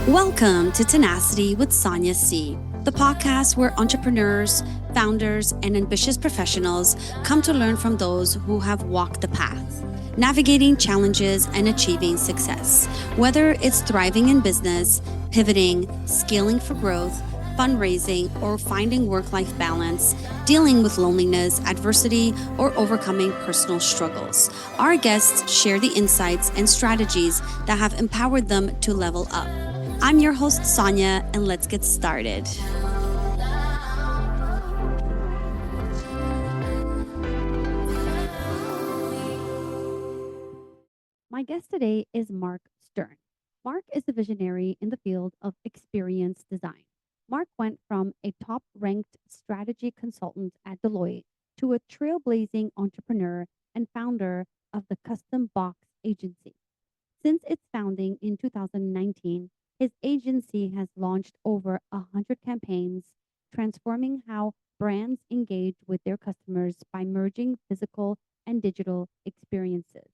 Welcome to Tenacity with Sonia C, the podcast where entrepreneurs, founders, and ambitious professionals come to learn from those who have walked the path, navigating challenges and achieving success. Whether it's thriving in business, pivoting, scaling for growth, fundraising, or finding work-life balance, dealing with loneliness, adversity, or overcoming personal struggles. Our guests share the insights and strategies that have empowered them to level up. I'm your host, Sonia, and let's get started. My guest today is Mark Stern. Mark is a visionary in the field of experience design. Mark went from a top-ranked strategy consultant at Deloitte to a trailblazing entrepreneur and founder of the Custom Box Agency. Since its founding in 2019, his agency has launched over 100 campaigns, transforming how brands engage with their customers by merging physical and digital experiences.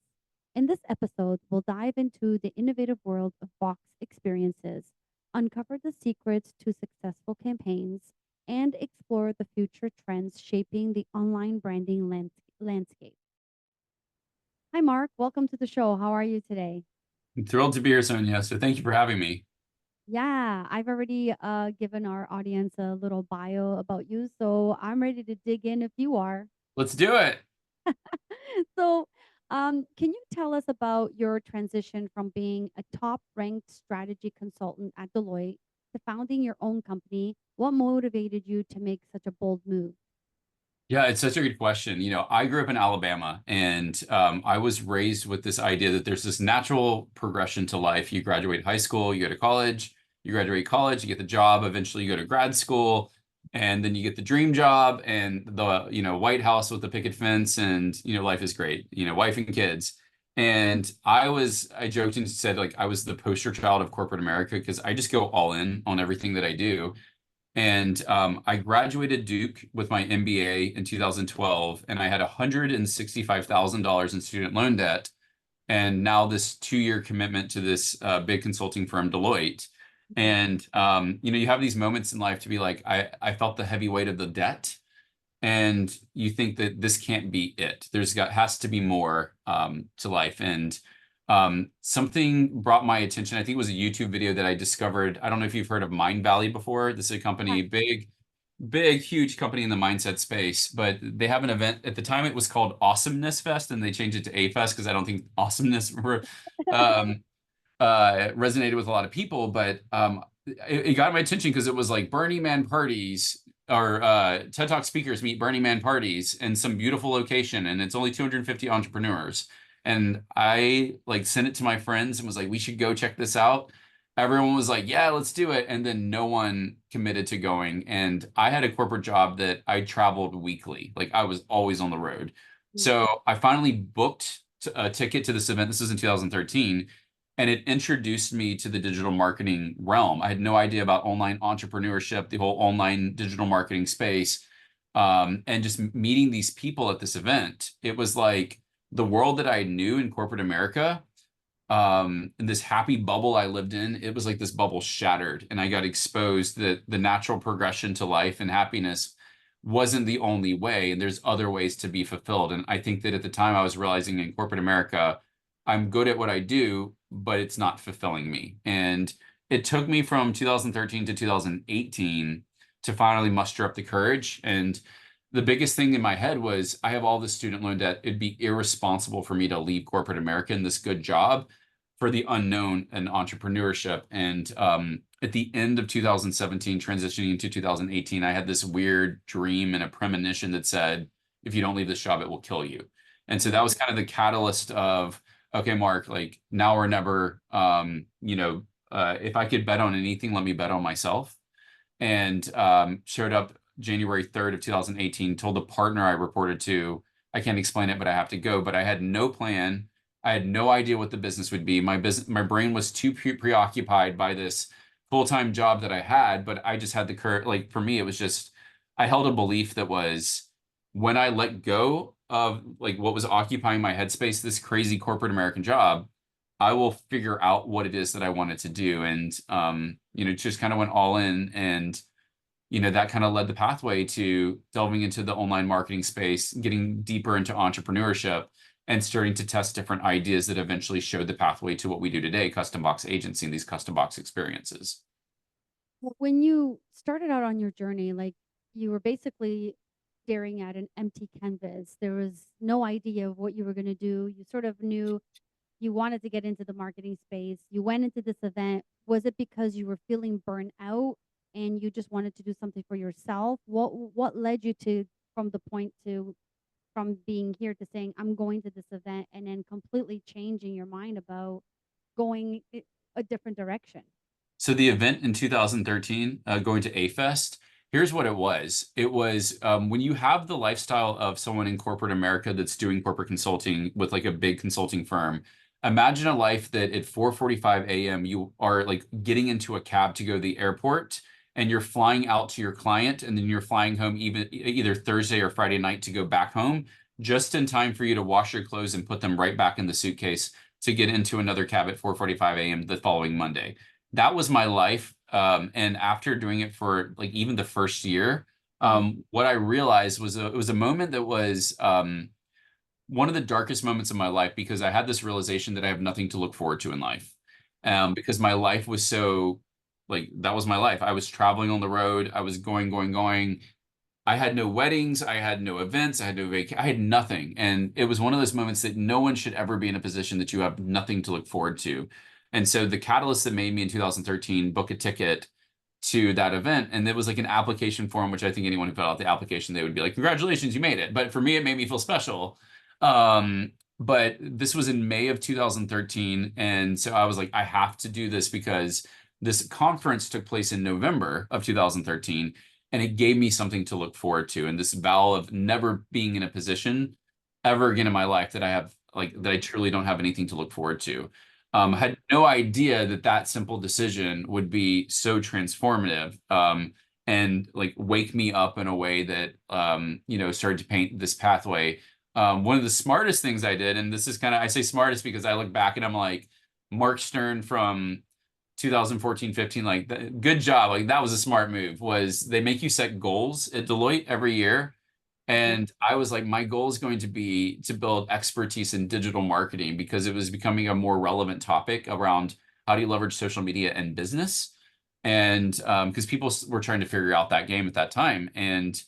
In this episode, we'll dive into the innovative world of box experiences, uncover the secrets to successful campaigns, and explore the future trends shaping the online branding landscape. Hi, Mark. Welcome to the show. How are you today? I'm thrilled to be here, Sonia. So thank you for having me. Yeah, I've already given our audience a little bio about you, so I'm ready to dig in if you are. Let's do it. So, can you tell us about your transition from being a top-ranked strategy consultant at Deloitte to founding your own company? What motivated you to make such a bold move? Yeah, it's such a good question. I grew up in Alabama, and I was raised with this idea that there's this natural progression to life. You graduate high school, you go to college, you graduate college, you get the job, eventually you go to grad school, and then you get the dream job and the, White House with the picket fence, and, life is great, wife and kids. And I joked and said, like, I was the poster child of corporate America because I just go all in on everything that I do. And I graduated Duke with my MBA in 2012, and I had $165,000 in student loan debt. And now this 2-year commitment to this big consulting firm, Deloitte. And you have these moments in life to be like, I felt the heavy weight of the debt, and you think that this can't be it. Has to be more to life. And something brought my attention. I think it was a YouTube video that I discovered. I don't know if you've heard of Mind Valley before. This is a company, big, huge company in the mindset space, but they have an event. At the time, it was called Awesomeness Fest, and they changed it to A Fest because I don't think awesomeness um, resonated with a lot of people. But it got my attention because it was like Burning Man parties, or TED Talk speakers meet Burning Man parties in some beautiful location, and it's only 250 entrepreneurs. And I like sent it to my friends and was like, we should go check this out. Everyone was like, yeah, let's do it. And then no one committed to going. And I had a corporate job that I traveled weekly. Like, I was always on the road. So I finally booked a ticket to this event. This was in 2013. And it introduced me to the digital marketing realm. I had no idea about online entrepreneurship, the whole online digital marketing space. And just meeting these people at this event, it was like the world that I knew in corporate America, in this happy bubble I lived in, it was like this bubble shattered, and I got exposed that the natural progression to life and happiness wasn't the only way, and there's other ways to be fulfilled. And I think that at the time I was realizing in corporate America, I'm good at what I do, but it's not fulfilling me. And it took me from 2013 to 2018 to finally muster up the courage. And the biggest thing in my head was, I have all this student loan debt. It'd be irresponsible for me to leave corporate America in this good job for the unknown and entrepreneurship. And at the end of 2017, transitioning into 2018, I had this weird dream and a premonition that said, if you don't leave this job, it will kill you. And so that was kind of the catalyst of, okay, Mark, like, now or never. If I could bet on anything, let me bet on myself. And showed up January 3rd of 2018, told the partner I reported to, I can't explain it, but I have to go. But I had no plan. I had no idea what the business would be. My brain was too preoccupied by this full-time job that I had, but I just had the courage. Like, for me, it was just, I held a belief that was, when I let go of like what was occupying my headspace, this crazy corporate American job, I will figure out what it is that I wanted to do. And, just kind of went all in. And, that kind of led the pathway to delving into the online marketing space, getting deeper into entrepreneurship, and starting to test different ideas that eventually showed the pathway to what we do today, custom box agency and these custom box experiences. When you started out on your journey, like you were basically staring at an empty canvas. There was no idea of what you were going to do. You sort of knew you wanted to get into the marketing space. You went into this event. Was it because you were feeling burnt out and you just wanted to do something for yourself? What led you to from the point to from being here to saying I'm going to this event and then completely changing your mind about going a different direction? So the event in 2013, going to A-Fest, here's what it was. It was when you have the lifestyle of someone in corporate America that's doing corporate consulting with like a big consulting firm. Imagine a life that at 4:45 a.m. you are like getting into a cab to go to the airport and you're flying out to your client and then you're flying home even either Thursday or Friday night to go back home just in time for you to wash your clothes and put them right back in the suitcase to get into another cab at 4:45 a.m. the following Monday. That was my life. And after doing it for like even the first year, Mm-hmm. what I realized was it was a moment that was one of the darkest moments of my life because I had this realization that I have nothing to look forward to in life. Because my life was so like that was my life. I was traveling on the road. I was going, going, going. I had no weddings, I had no events, I had no I had nothing. And it was one of those moments that no one should ever be in a position that you have nothing to look forward to. And so the catalyst that made me in 2013 book a ticket to that event, and it was like an application form, which I think anyone who filled out the application, they would be like, congratulations, you made it. But for me, it made me feel special. But this was in May of 2013. And so I was like, I have to do this because this conference took place in November of 2013 and it gave me something to look forward to and this vow of never being in a position ever again in my life that I have like that I truly don't have anything to look forward to. I Mm-hmm. had no idea that that simple decision would be so transformative, and like wake me up in a way that started to paint this pathway. One of the smartest things I did, and this is kind of I say smartest because I look back and I'm like Mark Stern from 2014, 15, like good job. Like that was a smart move. Was they make you set goals at Deloitte every year? Mm-hmm. And I was like, my goal is going to be to build expertise in digital marketing because it was becoming a more relevant topic around how do you leverage social media and business. And because people were trying to figure out that game at that time. And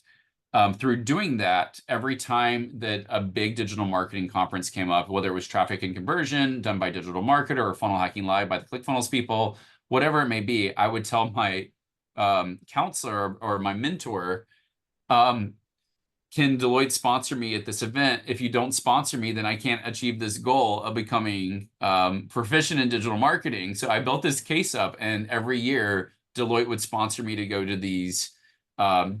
through doing that, every time that a big digital marketing conference came up, whether it was traffic and conversion done by digital marketer or funnel hacking live by the ClickFunnels people, whatever it may be, I would tell my counselor or my mentor, um, can Deloitte sponsor me at this event? If you don't sponsor me, then I can't achieve this goal of becoming proficient in digital marketing. So I built this case up, and every year Deloitte would sponsor me to go to these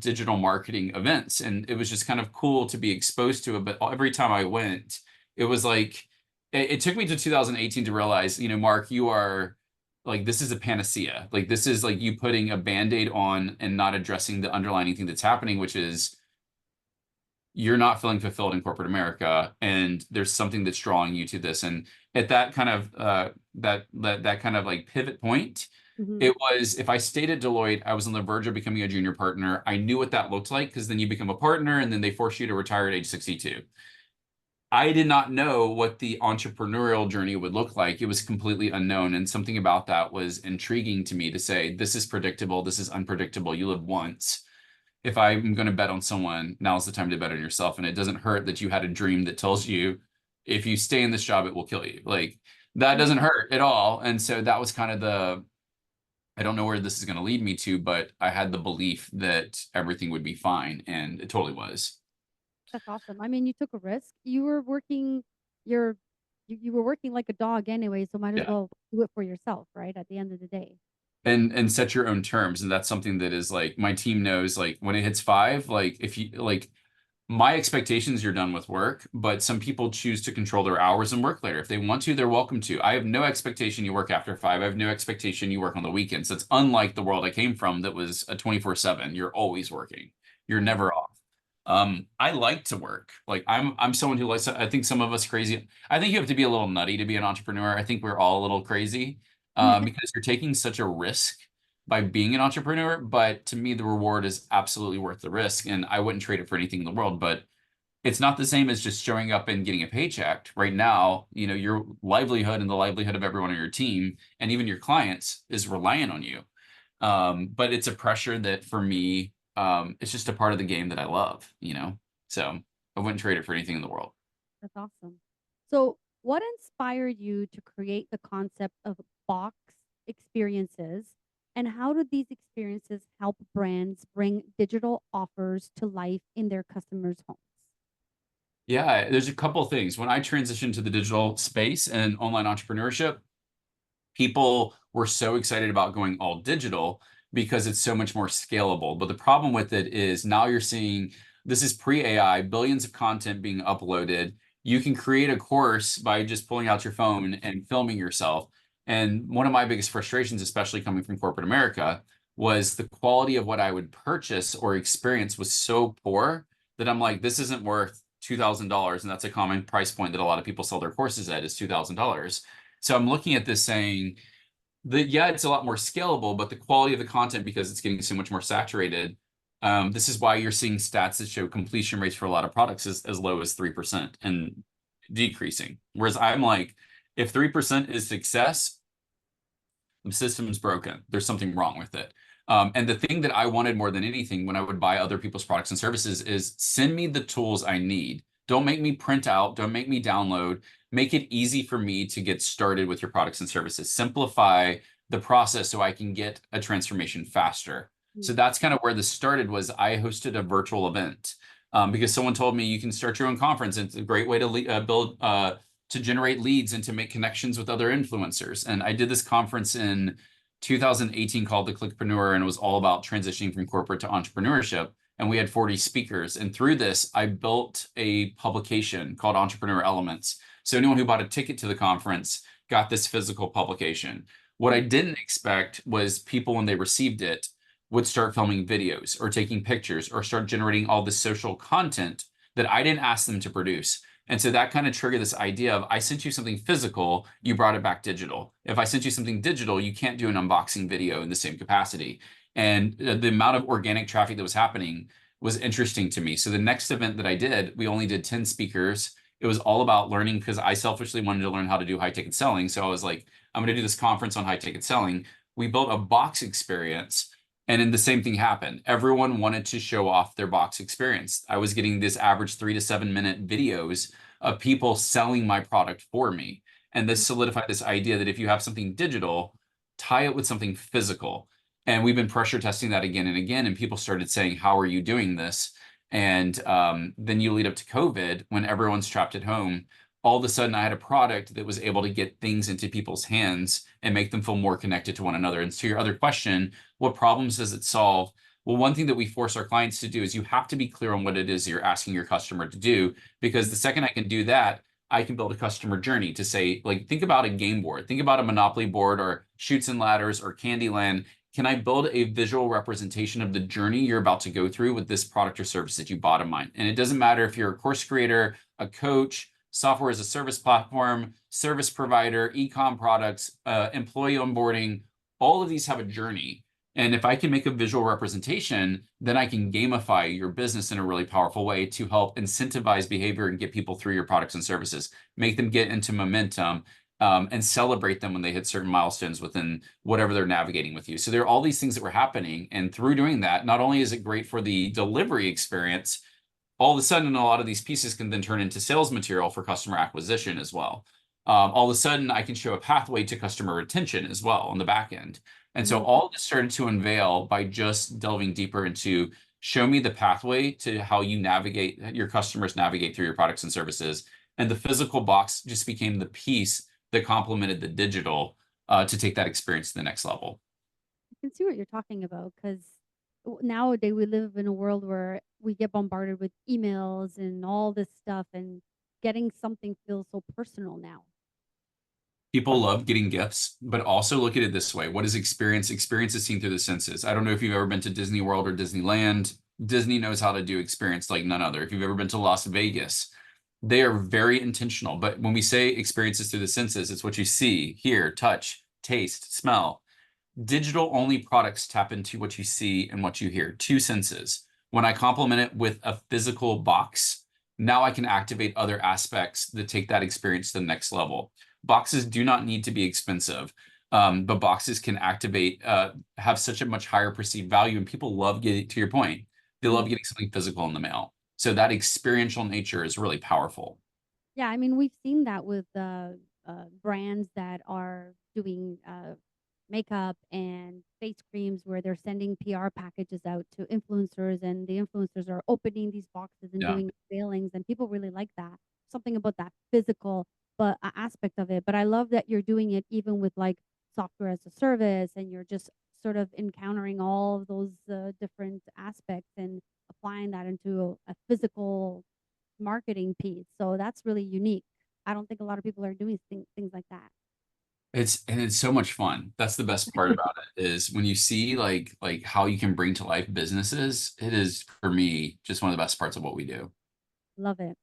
digital marketing events, and it was just kind of cool to be exposed to it. But every time I went, it was like it took me to 2018 to realize, Mark, you are like this is a panacea. Like this is like you putting a band-aid on and not addressing the underlying thing that's happening, which is you're not feeling fulfilled in corporate America, and there's something that's drawing you to this. And at that kind of that kind of like pivot point, Mm-hmm. it was if I stayed at Deloitte, I was on the verge of becoming a junior partner. I knew what that looked like because then you become a partner, and then they force you to retire at age 62. I did not know what the entrepreneurial journey would look like. It was completely unknown, and something about that was intriguing to me to say, this is predictable, this is unpredictable. You live once. If I'm going to bet on someone, now's the time to bet on yourself. And it doesn't hurt that you had a dream that tells you if you stay in this job, it will kill you. Like that Mm-hmm. doesn't hurt at all. And so that was kind of I don't know where this is going to lead me to, but I had the belief that everything would be fine. And it totally was. That's awesome. I mean, you took a risk. You were working your you were working like a dog anyway, so might as Yeah. well do it for yourself, right? At the end of the day. And set your own terms. And that's something that is like my team knows like when it hits five, like if you like my expectations you're done with work, but some people choose to control their hours and work later. If they want to, they're welcome to. I have no expectation you work after five. I have no expectation you work on the weekends. That's unlike the world I came from that was a 24/7. You're always working. You're Right. never off. I like to work. Like I'm someone who likes, I think some of us crazy. I think you have to be a little nutty to be an entrepreneur. I think we're all a little crazy because you're taking such a risk by being an entrepreneur. But to me, the reward is absolutely worth the risk. And I wouldn't trade it for anything in the world. But it's not the same as just showing up and getting a paycheck. Right now, your livelihood and the livelihood of everyone on your team and even your clients is reliant on you. But it's a pressure that for me, it's just a part of the game that I love. So I wouldn't trade it for anything in the world. That's awesome. So, what inspired you to create the concept of box experiences, and how do these experiences help brands bring digital offers to life in their customers' homes? Yeah, there's a couple things. When I transitioned to the digital space and online entrepreneurship, people were so excited about going all digital because it's so much more scalable. But the problem with it is now you're seeing this is pre-AI, billions of content being uploaded. You can create a course by just pulling out your phone and filming yourself. And one of my biggest frustrations, especially coming from corporate America, was the quality of what I would purchase or experience was so poor that I'm like, this isn't worth $2,000. And that's a common price point that a lot of people sell their courses at is $2,000. So I'm looking at this saying that, yeah, it's a lot more scalable, but the quality of the content, because it's getting so much more saturated, this is why you're seeing stats that show completion rates for a lot of products is as low as 3% and decreasing. Whereas I'm like, if 3% is success, the system's broken. There's something wrong with it. And the thing that I wanted more than anything when I would buy other people's products and services is send me the tools I need. Don't make me print out. Don't make me download. Make it easy for me to get started with your products and services. Simplify the process so I can get a transformation faster. So Mm. that's kind of where this started was I hosted a virtual event because someone told me you can start your own conference. It's a great way to build to generate leads and to make connections with other influencers. And I did this conference in 2018 called the Clickpreneur, and it was all about transitioning from corporate to entrepreneurship. And we had 40 speakers. And through this, I built a publication called Entrepreneur Elements. So anyone who bought a ticket to the conference got this physical publication. What I didn't expect was people, when they received it, would start filming videos or taking pictures or start generating all this social content that I didn't ask them to produce. And so that kind of triggered this idea of I sent you something physical, you brought it back digital. If I sent you something digital, you can't do an unboxing video in the same capacity. And the amount of organic traffic that was happening was interesting to me. So the next event that I did, we only did 10 speakers. It was all about learning because I selfishly wanted to learn how to do high ticket selling. So I was like, I'm going to do this conference on high ticket selling. We built a box experience. And then the same thing happened. Everyone wanted to show off their box experience. I was getting this average 3 to 7 minute videos of people selling my product for me. And this solidified this idea that if you have something digital, tie it with something physical. And we've been pressure testing that again and again. And people started saying, how are you doing this? And then you lead up to COVID when everyone's trapped at home. All of a sudden, I had a product that was able to get things into people's hands and make them feel more connected to one another. And to your other question, what problems does it solve? Well, one thing that we force our clients to do is you have to be clear on what it is you're asking your customer to do, because the second I can do that, I can build a customer journey to say, like, think about a game board, think about a Monopoly board or Chutes and Ladders or Candyland. Can I build a visual representation of the journey you're about to go through with this product or service that you bought of mine? And it doesn't matter if you're a course creator, a coach, software as a service platform, service provider, e-com products, employee onboarding, all of these have a journey. And if I can make a visual representation, then I can gamify your business in a really powerful way to help incentivize behavior and get people through your products and services, make them get into momentum, and celebrate them when they hit certain milestones within whatever they're navigating with you. So there are all these things that were happening. And through doing that, not only is it great for the delivery experience, all of a sudden, a lot of these pieces can then turn into sales material for customer acquisition as well. All of a sudden, I can show a pathway to customer retention as well on the back end. And so all of this started to unveil by just delving deeper into show me the pathway to how you navigate, your customers navigate through your products and services. And the physical box just became the piece that complemented the digital to take that experience to the next level. I can see what you're talking about because nowadays we live in a world where we get bombarded with emails and all this stuff, and getting something feels so personal now. People love getting gifts, but also look at it this way. What is experience? Experience is seen through the senses. I don't know if you've ever been to Disney World or Disneyland. Disney knows how to do experience like none other. If you've ever been to Las Vegas, they are very intentional. But when we say experiences through the senses, it's what you see, hear, touch, taste, smell. Digital only products tap into what you see and what you hear, two senses. When I complement it with a physical box, now I can activate other aspects that take that experience to the next level. Boxes do not need to be expensive, but boxes can activate, have such a much higher perceived value, and people love getting, to your point, they love Mm. getting something physical in the mail. So that experiential nature is really powerful. Yeah, I mean, we've seen that with brands that are doing makeup and face creams where they're sending PR packages out to influencers, and the influencers are opening these boxes and Yeah. doing mailings, and people really like that. Something about that physical but aspect of it. But I love that you're doing it even with like software as a service, and you're just sort of encountering all of those different aspects and applying that into a physical marketing piece. So that's really unique. I don't think a lot of people are doing things like that. It's so much fun. That's the best part about it is when you see like how you can bring to life businesses, it is for me just one of the best parts of what we do. Love it.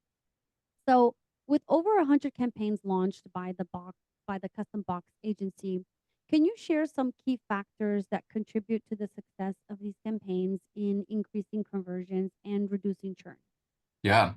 So, with over 100 campaigns launched by the custom box agency, can you share some key factors that contribute to the success of these campaigns in increasing conversions and reducing churn? Yeah.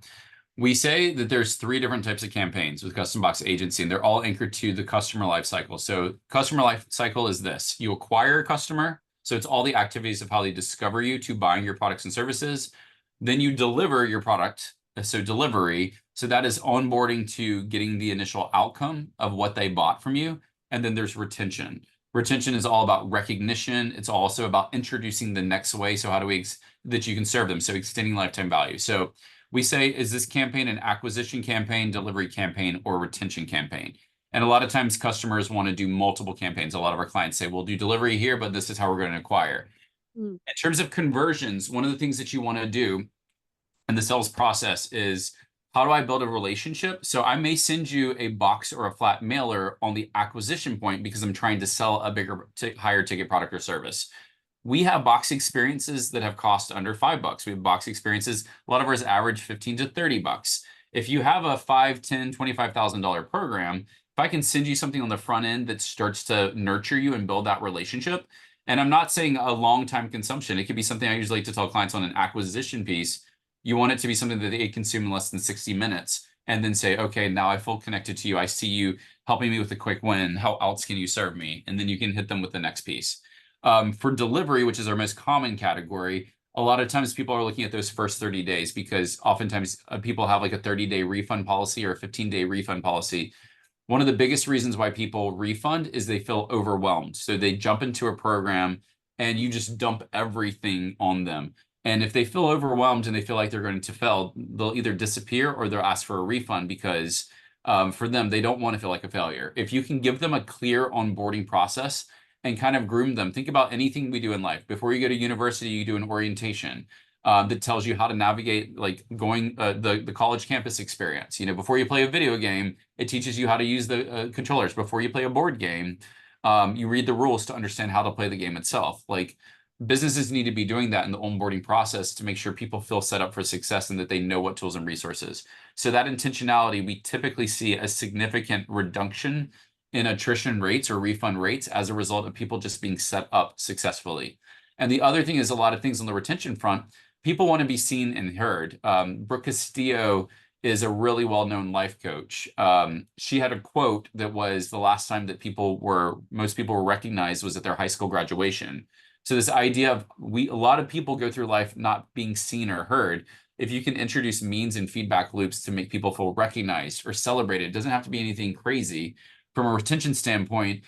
We say that there's three different types of campaigns with custom box agency, and they're all anchored to the customer life cycle. So customer life cycle is this: you acquire a customer, so it's all the activities of how they discover you to buying your products and services. Then you deliver your product, so delivery. So that is onboarding to getting the initial outcome of what they bought from you. And then there's retention. Retention is all about recognition. It's also about introducing the next way. So how do we that you can serve them? So extending lifetime value. So we say, is this campaign an acquisition campaign, delivery campaign, or retention campaign? And a lot of times customers want to do multiple campaigns. A lot of our clients say, we'll do delivery here, but this is how we're going to acquire. Mm. In terms of conversions, one of the things that you want to do in the sales process is, how do I build a relationship? So I may send you a box or a flat mailer on the acquisition point because I'm trying to sell a bigger, higher ticket product or service. We have box experiences that have cost under $5. We have box experiences, a lot of ours average 15 to 30 bucks. If you have a 5, 10, $25,000 program, if I can send you something on the front end that starts to nurture you and build that relationship, and I'm not saying a long time consumption, it could be something I usually like to tell clients on an acquisition piece. You want it to be something that they consume in less than 60 minutes and then say, okay, now I feel connected to you. I see you helping me with a quick win. How else can you serve me? And then you can hit them with the next piece. For delivery, which is our most common category, a lot of times people are looking at those first 30 days because oftentimes people have like a 30-day refund policy or a 15-day refund policy. One of the biggest reasons why people refund is they feel overwhelmed. So they jump into a program and you just dump everything on them. And if they feel overwhelmed and they feel like they're going to fail, they'll either disappear or they'll ask for a refund because for them, they don't want to feel like a failure. If you can give them a clear onboarding process and kind of groom them, think about anything we do in life. Before you go to university, you do an orientation that tells you how to navigate like going the college campus experience. You know, before you play a video game, it teaches you how to use the controllers. Before you play a board game, you read the rules to understand how to play the game itself. Like businesses need to be doing that in the onboarding process to make sure people feel set up for success and that they know what tools and resources. So that intentionality, we typically see a significant reduction in attrition rates or refund rates as a result of people just being set up successfully. And the other thing is a lot of things on the retention front. People want to be seen and heard. Brooke Castillo is a really well-known life coach. She had a quote that was the last time that most people were recognized was at their high school graduation. So this idea of a lot of people go through life not being seen or heard. If you can introduce means and feedback loops to make people feel recognized or celebrated, it doesn't have to be anything crazy. From a retention standpoint,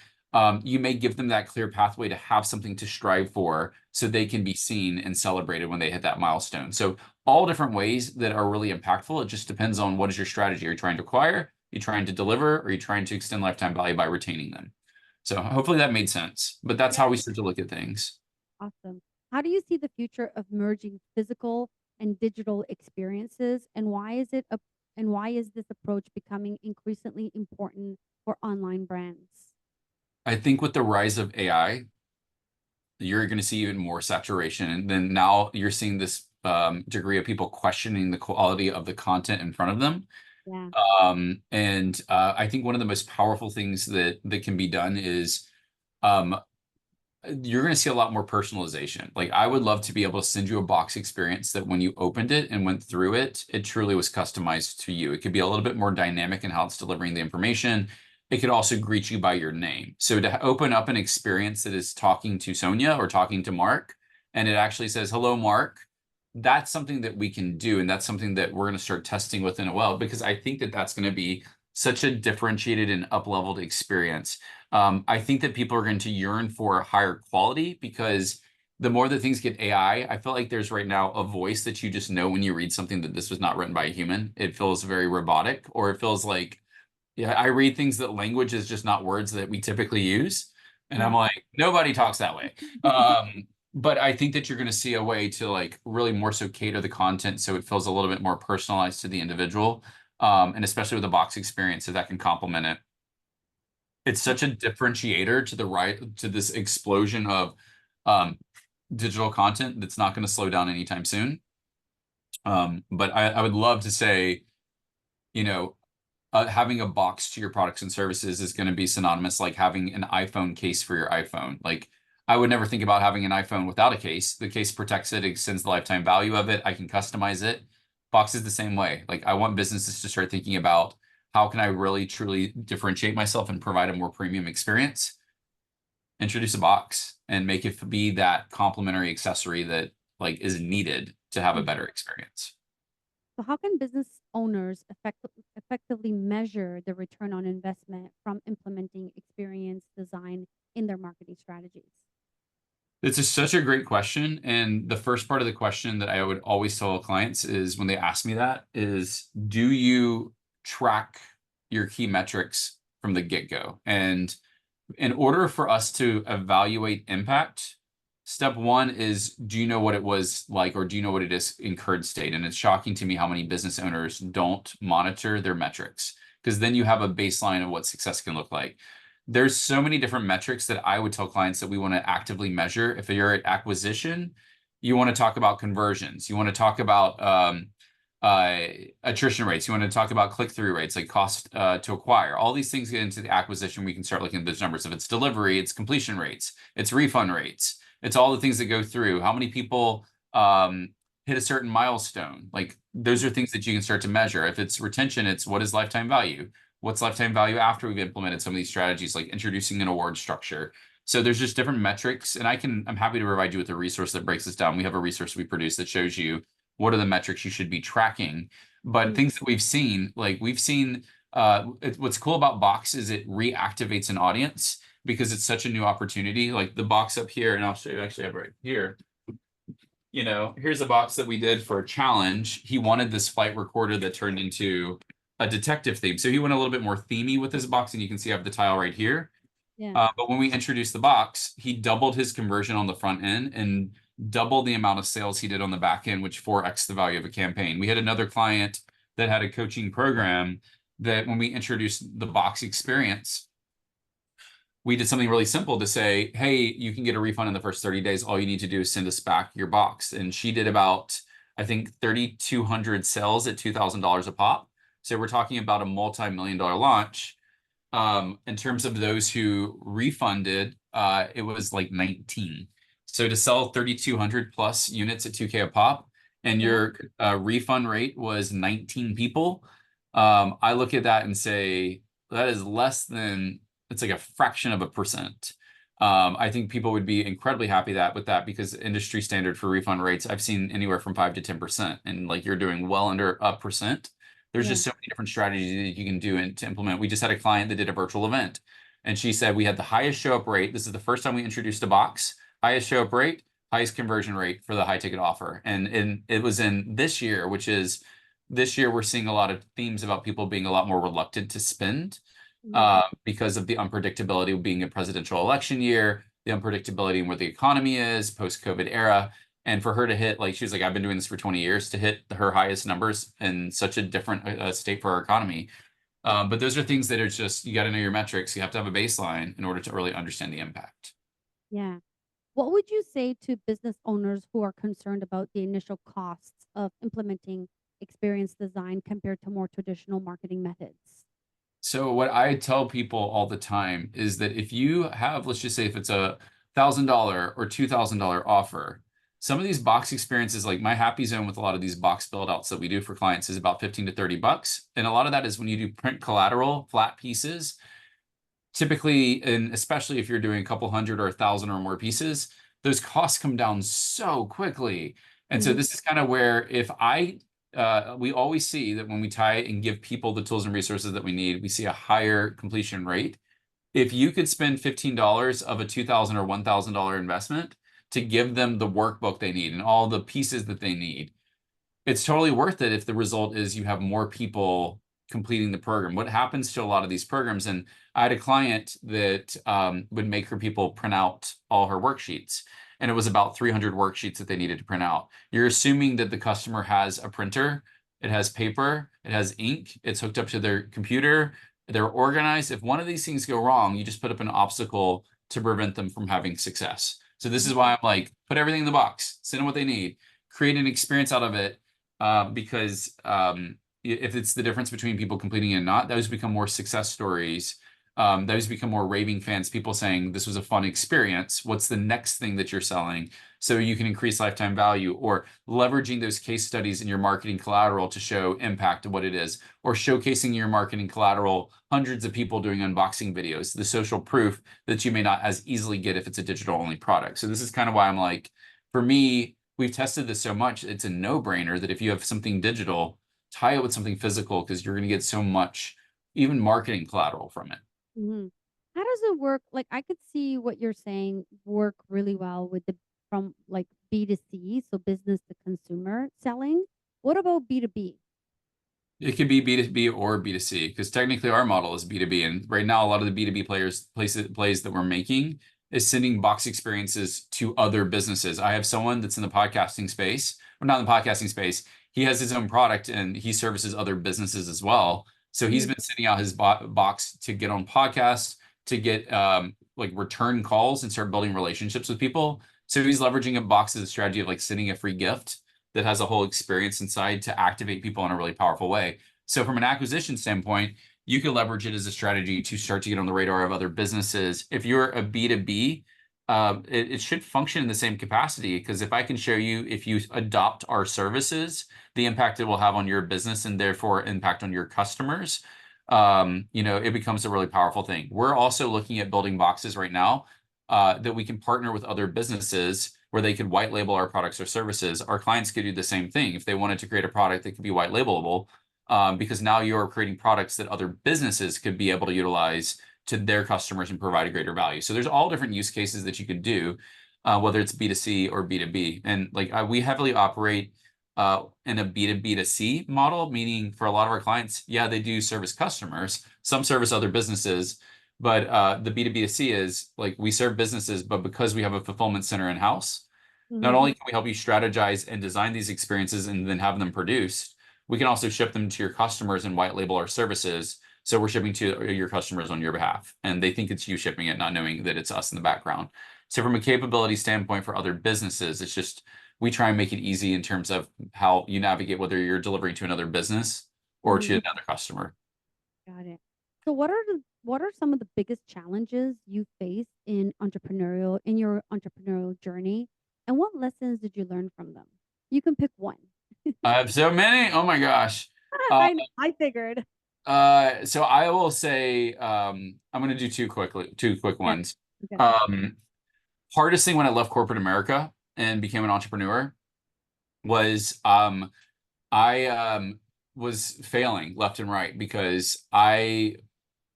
you may give them that clear pathway to have something to strive for so they can be seen and celebrated when they hit that milestone. So all different ways that are really impactful. It just depends on what is your strategy. Are you trying to acquire? Are you trying to deliver? Or are you trying to extend lifetime value by retaining them? So hopefully that made sense. But that's how Yeah. we start to look at things. Awesome. How do you see the future of merging physical and digital experiences, and why is this approach becoming increasingly important for online brands? I think with the rise of AI, you're going to see even more saturation. And then now you're seeing this degree of people questioning the quality of the content in front of them. Yeah. And I think one of the most powerful things that can be done is um, you're going to see a lot more personalization. Like I would love to be able to send you a box experience that when you opened it and went through it, it truly was customized to you. It could be a little bit more dynamic in how it's delivering the information. It could also greet you by your name. So to open up an experience that is talking to Sonia or talking to Mark, and it actually says, "Hello, Mark," that's something that we can do. And that's something that we're going to start testing within a while, because I think that that's going to be such a differentiated and up-leveled experience. I think that people are going to yearn for higher quality, because the more that things get AI, I feel like there's right now a voice that you just know when you read something that this was not written by a human. It feels very robotic, or it feels like, yeah, I read things that language is just not words that we typically use. And I'm Yeah. like, nobody talks that way. But I think that you're going to see a way to like really more so cater the content so it feels a little bit more personalized to the individual. And especially with the box experience, if that can complement it. It's such a differentiator to the right to this explosion of um, digital content that's not going to slow down anytime soon. But I would love to say, you know, having a box to your products and services is going to be synonymous like having an iPhone case for your iPhone. Like I would never think about having an iPhone without a case. The case protects it, extends the lifetime value of it. I can customize it. Box is the same way. Like I want businesses to start thinking about how can I really truly differentiate myself and provide a more premium experience. Introduce a box and make it be that complementary accessory that like is needed to have a Mhm. better experience. So, how can business owners effectively measure the return on investment from implementing experience design in their marketing strategies? Such a great question. And the first part of the question that I would always tell clients is when they ask me that is, do you track your key metrics from the get-go? And in order for us to evaluate impact, step one is, do you know what it was like, or do you know what it is in current state? And it's shocking to me how many business owners don't monitor their metrics, because then you have a baseline of what success can look like. There's so many different metrics that I would tell clients that we want to actively measure. If you're at acquisition, you want to talk about conversions. You want to talk about uh, attrition rates. You want to talk about click-through rates, like cost to acquire. All these things get into the acquisition. We can start looking at those numbers. If it's delivery, it's completion rates, it's refund rates, it's all the things that go through. How many people hit a certain milestone? Like those are things that you can start to measure. If it's retention, it's what is lifetime value? What's lifetime value after we've implemented some of these strategies, like introducing an award structure. So there's just different metrics, and I'm happy to provide you with a resource that breaks this down. We have a resource we produce that shows you what are the metrics you should be tracking. But Mm. things that we've seen, what's cool about Box is it reactivates an audience because it's such a new opportunity. Like the box up here, and I'll show you, actually I have it right here. Here's a box that we did for a challenge. He wanted this flight recorder that turned into a detective theme. So he went a little bit more themey with this box, and you can see I have the tile right here. Yeah. But when we introduced the box, he doubled his conversion on the front end and doubled the amount of sales he did on the back end, which 4x the value of a campaign. We had another client that had a coaching program that when we introduced the box experience, we did something really simple to say, hey, you can get a refund in the first 30 days. All you need to do is send us back your box. And she did about, I think, 3,200 sales at $2,000 a pop. So we're talking about a multi-million-dollar launch. In terms of those who refunded, it was like 19. So to sell 3,200 plus units at 2K a pop, and Yeah. your refund rate was 19 people, I look at that and say that is less than, it's like a fraction of a percent. I think people would be incredibly happy with that, because industry standard for refund rates, I've seen anywhere from 5 to 10%, and like you're doing well under a percent. There's Yeah. just so many different strategies that you can do and to implement. We just had a client that did a virtual event, and she said we had the highest show up rate. This is the first time we introduced a box. Highest show up rate, highest conversion rate for the high ticket offer. And it was in this year, which is this year, we're seeing a lot of themes about people being a lot more reluctant to spend Mhm. because of the unpredictability of being a presidential election year, the unpredictability in where the economy is post-COVID era. And for her to hit, like, she was like, I've been doing this for 20 years, to hit her highest numbers in such a different state for our economy. But those are things that are just, you got to know your metrics. You have to have a baseline in order to really understand the impact. Yeah. What would you say to business owners who are concerned about the initial costs of implementing experience design compared to more traditional marketing methods? So what I tell people all the time is that if you have, let's just say if it's $1,000 or $2,000 offer, some of these box experiences, like my happy zone with a lot of these box build outs that we do for clients is about 15 to 30 bucks. And a lot of that is when you do print collateral, flat pieces, typically, and especially if you're doing a couple hundred or 1,000 or more pieces, those costs come down so quickly. And so Mhm. this is kind of where we always see that when we tie and give people the tools and resources that we need, we see a higher completion rate. If you could spend $15 of a $2,000 or $1,000 investment to give them the workbook they need and all the pieces that they need, it's totally worth it if the result is you have more people completing the program. What happens to a lot of these programs, and I had a client that would make her people print out all her worksheets, and it was about 300 worksheets that they needed to print out. You're assuming that the customer has a printer, it has paper, it has ink, it's hooked up to their computer, they're organized. If one of these things go wrong, you just put up an obstacle to prevent them from having success. So this is why I'm like, put everything in the box, send them what they need, create an experience out of it, because if it's the difference between people completing and not, those become more success stories. Those become more raving fans, people saying this was a fun experience. What's the next thing that you're selling? So you can increase lifetime value, or leveraging those case studies in your marketing collateral to show impact of what it is, or showcasing your marketing collateral, hundreds of people doing unboxing videos, the social proof that you may not as easily get if it's a digital only product. So this is kind of why I'm like, for me, we've tested this so much, it's a no-brainer that if you have something digital, tie it with something physical because you're going to get so much, even marketing collateral from it. Mhm. How does it work? Like, I could see what you're saying work really well with the from like B2C, so business to consumer selling. What about B2B? It could be B2B or B2C because technically our model is B2B. And right now, a lot of the B2B plays that we're making is sending box experiences to other businesses. I have someone that's in the podcasting space, or not in the podcasting space. He has his own product and he services other businesses as well. So he's Mhm. been sending out his box to get on podcasts, to get like return calls and start building relationships with people. So he's leveraging a box as a strategy of like sending a free gift that has a whole experience inside to activate people in a really powerful way. So from an acquisition standpoint, you can leverage it as a strategy to start to get on the radar of other businesses. If you're a B2B, it should function in the same capacity because if I can show you, if you adopt our services, the impact it will have on your business and therefore impact on your customers, it becomes a really powerful thing. We're also looking at building boxes right now that we can partner with other businesses where they could white label our products or services. Our clients could do the same thing if they wanted to create a product that could be white labelable, because now you're creating products that other businesses could be able to utilize to their customers and provide a greater value. So there's all different use cases that you could do, whether it's B2C or B2B. And like we heavily operate in a B2B to C model, meaning for a lot of our clients, yeah, they do service customers, some service other businesses, but the B2B to C is like we serve businesses, but because we have a fulfillment center in-house, not Mhm. only can we help you strategize and design these experiences and then have them produced, we can also ship them to your customers and white label our services. So we're shipping to your customers on your behalf, and they think it's you shipping it, not knowing that it's us in the background. So from a capability standpoint for other businesses, it's just we try and make it easy in terms of how you navigate whether you're delivering to another business or to Mhm. another customer. Got it. So what are some of the biggest challenges you face in your entrepreneurial journey, and what lessons did you learn from them? You can pick one. I have so many. Oh my gosh. Uh, I figured. so I will say I'm going to do two quick Okay. ones. Okay. Um, Hardest thing when I left corporate America and became an entrepreneur was I was failing left and right because I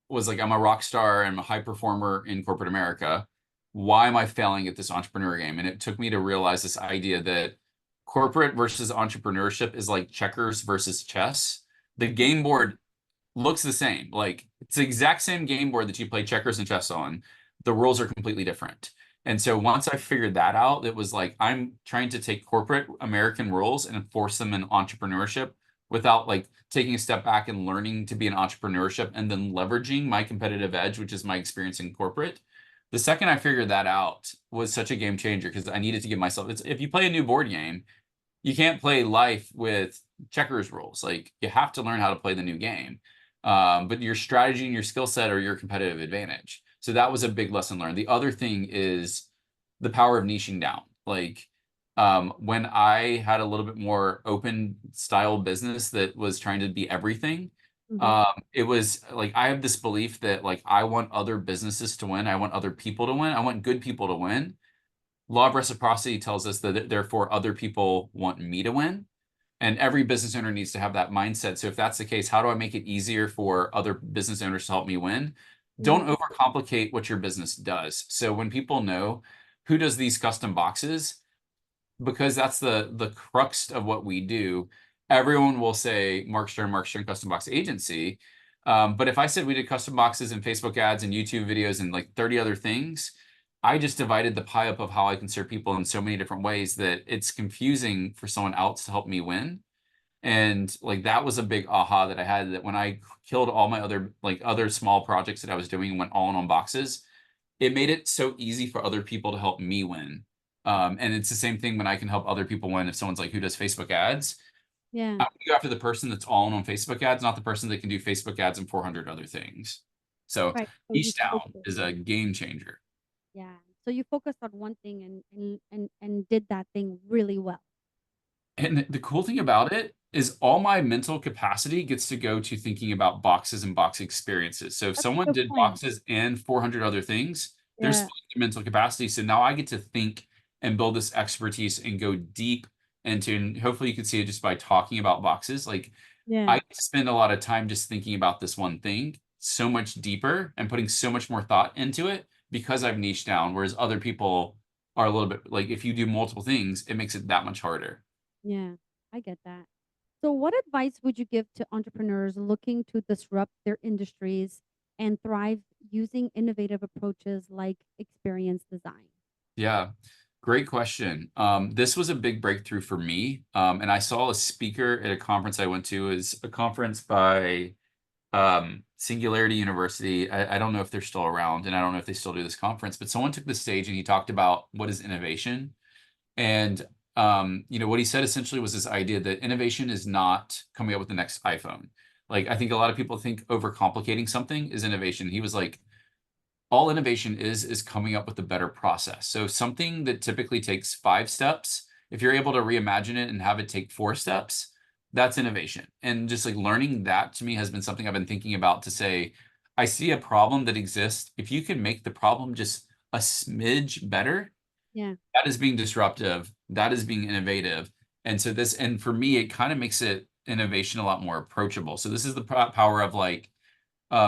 was like, I'm a rock star, I'm a high performer in corporate America. Why am I failing at this entrepreneur game? And it took me to realize this idea that corporate versus entrepreneurship is like checkers versus chess. The game board looks the same. Like it's the exact same game board that you play checkers and chess on. The rules are completely different. And so once I figured that out, it was like I'm trying to take corporate American rules and enforce them in entrepreneurship without like taking a step back and learning to be an entrepreneurship and then leveraging my competitive edge, which is my experience in corporate. The second I figured that out was such a game changer because I needed to give myself, if you play a new board game, you can't play life with checkers rules. Like you have to learn how to play the new game. But your strategy and your skill set are your competitive advantage. So that was a big lesson learned. The other thing is the power of niching down. Like when I had a little bit more open style business that was trying to be everything, Hmm. it was like I have this belief that like I want other businesses to win. I want other people to win. I want good people to win. Law of reciprocity tells us that therefore other people want me to win. And every business owner needs to have that mindset. So if that's the case, how do I make it easier for other business owners to help me win? Yeah. Don't overcomplicate what your business does. So when people know who does these custom boxes, because that's the crux of what we do, everyone will say Mark Stern Custom Box Agency. But if I said we did custom boxes and Facebook ads and YouTube videos and like 30 other things, I just divided the pie up of how I can serve people in so many different ways that it's confusing for someone else to help me win. And like that was a big aha that I had, that when I killed all my other small projects that I was doing and went all in on boxes, it made it so easy for other people to help me win. And it's the same thing when I can help other people win. If someone's like, who does Facebook ads? Yeah. I'm gonna go after the person that's all in on Facebook ads, not the person that can do Facebook ads and 400 other things. So Right. So you niche down focus. is a game changer. Yeah. So you focused on one thing and did that thing really well. And the cool thing about it is all my mental capacity gets to go to thinking about boxes and box experiences. So if That's a someone good did point. boxes and 400 other things, there's Yeah. mental capacity. So now I get to think and build this expertise and go deep into, and hopefully you can see it just by talking about boxes. Like Yeah. I spend a lot of time just thinking about this one thing so much deeper and putting so much more thought into it because I've niched down, whereas other people are a little bit like, if you do multiple things, it makes it that much harder. Yeah. I get that. So what advice would you give to entrepreneurs looking to disrupt their industries and thrive using innovative approaches like experience design? Yeah, great question. This was a big breakthrough for me. And I saw a speaker at a conference I went to. Is a conference by Singularity University. I don't know if they're still around, and I don't know if they still do this conference, but someone took the stage and he talked about what is innovation. And what he said essentially was this idea that innovation is not coming up with the next iPhone. Like I think a lot of people think overcomplicating something is innovation. He was like, all innovation is coming up with a better process. So something that typically takes 5 steps, if you're able to reimagine it and have it take 4 steps, that's innovation. And just like learning that to me has been something I've been thinking about, to say, I see a problem that exists. If you can make the problem just a smidge better, Yeah. that is being disruptive. That is being innovative. And for me, it kind of makes it innovation a lot more approachable. So this is the power of like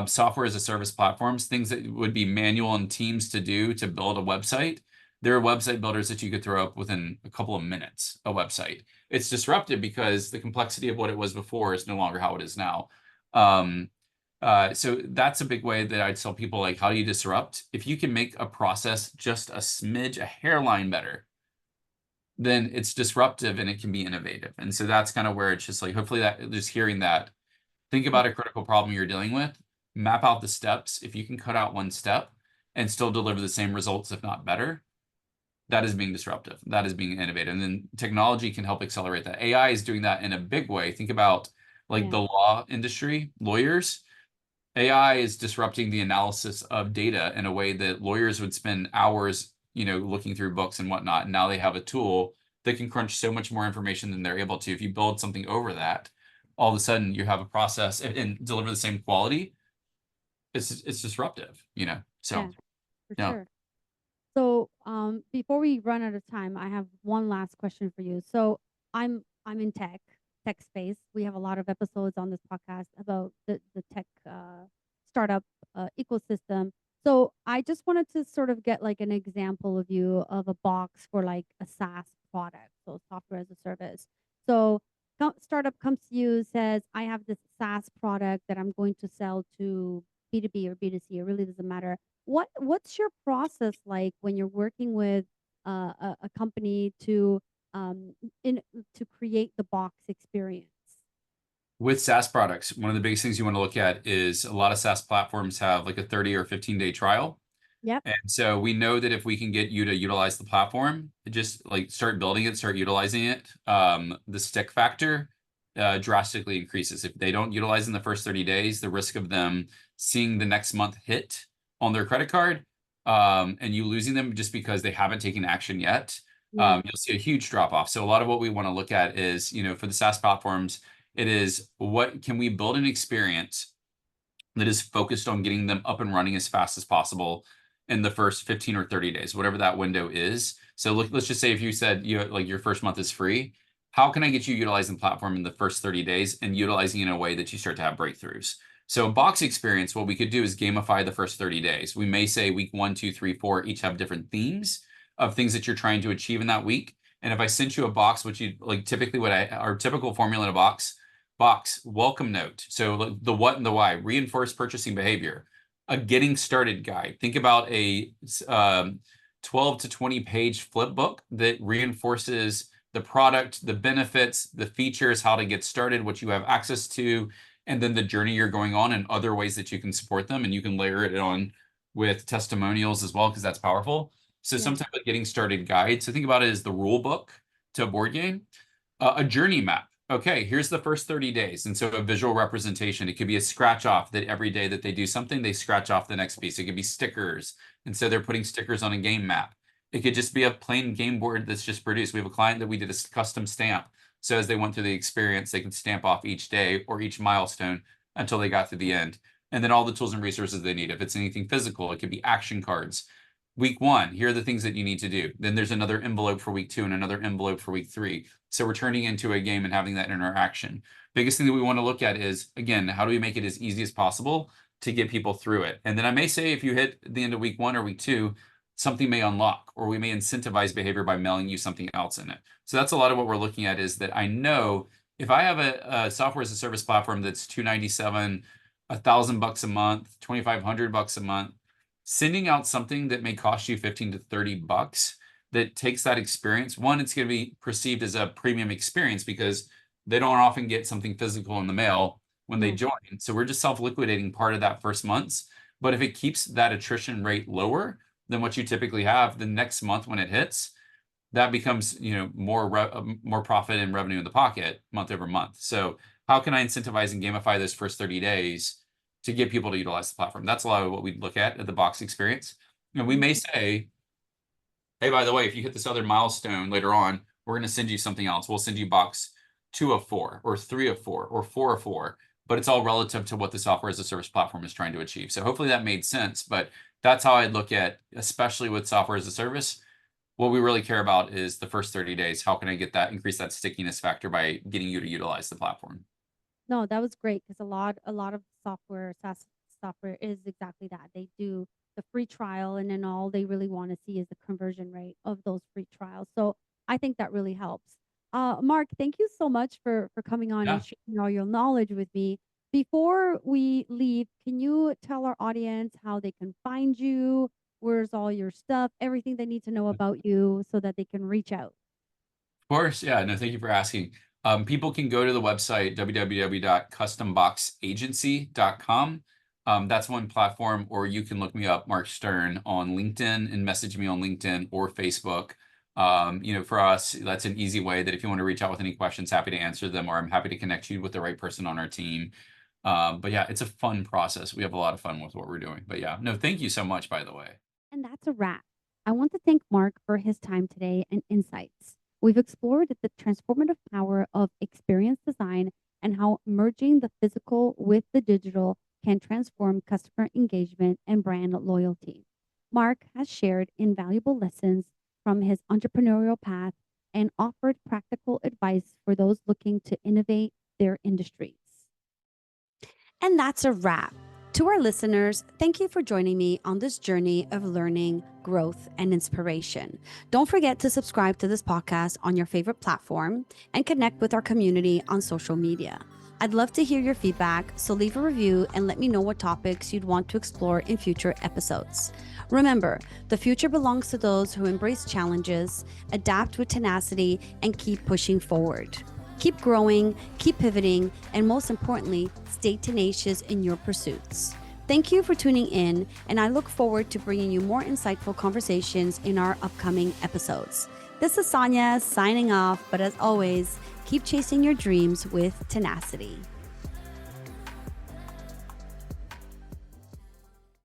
software as a service platforms, things that would be manual and teams to do to build a website. There are website builders that you could throw up within a couple of minutes, a website. It's disruptive because the complexity of what it was before is no longer how it is now. Um, so that's a big way that I'd tell people, like, how do you disrupt? If you can make a process just a smidge, a hairline better, then it's disruptive and it can be innovative. And so that's kind of where it's just like, hopefully that just hearing that, think Yeah. about a critical problem you're dealing with, map out the steps. If you can cut out one step and still deliver the same results, if not better, that is being disruptive. That is being innovative. And then technology can help accelerate that. AI is doing that in a big way. Think about like Yeah. the law industry, lawyers. AI is disrupting the analysis of data in a way that lawyers would spend hours, looking through books and whatnot. And now they have a tool that can crunch so much more information than they're able to. If you build something over that, all of a sudden you have a process and deliver the same quality. It's disruptive. So Yeah. For yeah. sure. So, before we run out of time, I have one last question for you. So, I'm in tech space. We have a lot of episodes on this podcast about the tech startup ecosystem. So, I just wanted to sort of get like an example of you of a box for like a SaaS product, so software as a service. So, startup comes to you, says, "I have this SaaS product that I'm going to sell to B2B or B2C. It really doesn't matter. What's your process like when you're working with a company to in to create the box experience?" With SaaS products, one of the biggest things you want to look at is a lot of SaaS platforms have like a 30 or 15-day trial. Yep. And so we know that if we can get you to utilize the platform, just like start building it, start utilizing it, the stick factor drastically increases. If they don't utilize in the first 30 days, the risk of them seeing the next month hit on their credit card, and you losing them just because they haven't taken action yet, Yeah. you'll see a huge drop off. So a lot of what we want to look at is, for the SaaS platforms, it is what can we build an experience that is focused on getting them up and running as fast as possible in the first 15 or 30 days, whatever that window is. So let's just say if you said your first month is free, how can I get you utilizing the platform in the first 30 days and utilizing it in a way that you start to have breakthroughs? So box experience, what we could do is gamify the first 30 days. We may say week 1, 2, 3, 4 each have different themes of things that you're trying to achieve in that week. And if I sent you a box, which you like typically our typical formula in a box, welcome note. So the what and the why, reinforced purchasing behavior, a getting started guide. Think about a 12 to 20 page flip book that reinforces the product, the benefits, the features, how to get started, what you have access to, and then the journey you're going on and other ways that you can support them. And you can layer it on with testimonials as well, because that's powerful. So Yeah. some type of getting started guide. So think about it as the rule book to a board game, a journey map. Okay, here's the first 30 days. And so a visual representation, it could be a scratch off that every day that they do something, they scratch off the next piece. It could be stickers. And so they're putting stickers on a game map. It could just be a plain game board that's just produced. We have a client that we did a custom stamp. So as they went through the experience, they could stamp off each day or each milestone until they got to the end. And then all the tools and resources they need. If it's anything physical, it could be action cards. Week 1, here are the things that you need to do. Then there's another envelope for week 2 and another envelope for week 3. So we're turning into a game and having that interaction. Biggest thing that we want to look at is, again, how do we make it as easy as possible to get people through it? And then I may say if you hit the end of week 1 or week 2, something may unlock, or we may incentivize behavior by mailing you something else in it. So that's a lot of what we're looking at, is that I know if I have a software as a service platform that's $297, $1,000 a month, $2,500 a month, sending out something that may cost you 15 to 30 bucks that takes that experience. One, it's going to be perceived as a premium experience because they don't often get something physical in the mail when they join. So we're just self-liquidating part of that first month's. But if it keeps that attrition rate lower than what you typically have, the next month when it hits, that becomes more profit and revenue in the pocket month over month. So how can I incentivize and gamify those first 30 days to get people to utilize the platform? That's a lot of what we look at the box experience. And we may say, hey, by the way, if you hit this other milestone later on, we're going to send you something else. We'll send you box 2 of 4 or 3 of 4 or 4 of 4, but it's all relative to what the software as a service platform is trying to achieve. So hopefully that made sense, but that's how I'd look at, especially with software as a service. What we really care about is the first 30 days. How can I increase that stickiness factor by getting you to utilize the platform? No, that was great because a lot of SaaS software is exactly that. They do the free trial, and then all they really want to see is the conversion rate of those free trials. So I think that really helps. Mark, thank you so much for coming on Yeah. and sharing all your knowledge with me. Before we leave, can you tell our audience how they can find you? Where's all your stuff? Everything they need to know about you so that they can reach out. Of course, yeah. No, thank you for asking. People can go to the website, www.customboxagency.com. That's one platform, or you can look me up, Mark Stern, on LinkedIn and message me on LinkedIn or Facebook. For us, that's an easy way that if you want to reach out with any questions, happy to answer them, or I'm happy to connect you with the right person on our team. But yeah, it's a fun process. We have a lot of fun with what we're doing. But yeah, no, thank you so much, by the way. And that's a wrap. I want to thank Mark for his time today and insights. We've explored the transformative power of experience design and how merging the physical with the digital can transform customer engagement and brand loyalty. Mark has shared invaluable lessons from his entrepreneurial path and offered practical advice for those looking to innovate their industries. And that's a wrap. To our listeners, thank you for joining me on this journey of learning, growth, and inspiration. Don't forget to subscribe to this podcast on your favorite platform and connect with our community on social media. I'd love to hear your feedback, so leave a review and let me know what topics you'd want to explore in future episodes. Remember, the future belongs to those who embrace challenges, adapt with tenacity, and keep pushing forward. Keep growing, keep pivoting, and most importantly, stay tenacious in your pursuits. Thank you for tuning in, and I look forward to bringing you more insightful conversations in our upcoming episodes. This is Sonia signing off, but as always, keep chasing your dreams with tenacity.